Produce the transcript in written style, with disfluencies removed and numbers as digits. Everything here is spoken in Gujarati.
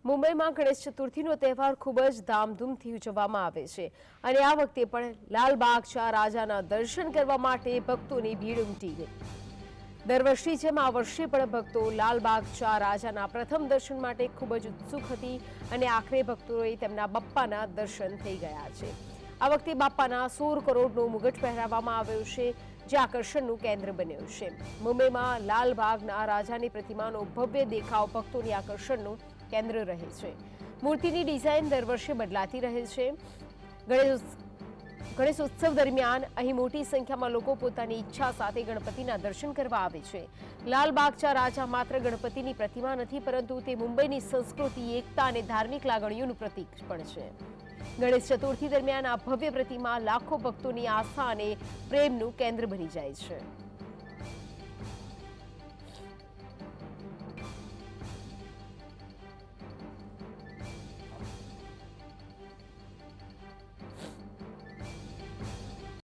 મુંબઈમાં ગણેશ ચતુર્થીનો તહેવાર ખૂબ જ ધામધૂમથી ઉજવવામાં આવે છે અને આ વખતે પણ લાલબાગ ચા રાજાના દર્શન કરવા માટે ભક્તોની ભીડ ઉમટી ગઈ। દર વર્ષની જેમ આ વર્ષે પણ ભક્તો લાલબાગ ચા રાજાના પ્રથમ દર્શન માટે ખૂબ જ ઉત્સુક હતી અને આખરે ભક્તોએ તેમના બાપ્પાના દર્શન થઈ ગયા છે। આ વખતે બાપ્પાના 16 કરોડનો મુગટ પહેરાવવામાં આવ્યો છે, જે આકર્ષણનું કેન્દ્ર બન્યો છે। મુંબઈમાં લાલબાગના રાજાની પ્રતિમાનો ભવ્ય દેખાવ ભક્તોની આકર્ષણનું કેન્દ્ર રહે છે। મૂર્તિની ડિઝાઇન દર વર્ષે બદલાતી રહે છે। ગણેશોત્સવ દરમિયાન અહીં મોટી સંખ્યામાં લોકો પોતાની ઈચ્છા સાથે ગણપતિના દર્શન કરવા આવે છે। લાલબાગ ચા રાજા માત્ર ગણપતિની પ્રતિમા નથી, પરંતુ તે મુંબઈની સંસ્કૃતિ, એકતા અને ધાર્મિક લાગણીઓનું પ્રતીક પણ છે। ગણેશ ચતુર્થી દરમિયાન આ ભવ્ય પ્રતિમા લાખો ભક્તોની આસ્થા અને પ્રેમનું કેન્દ્ર બની જાય છે।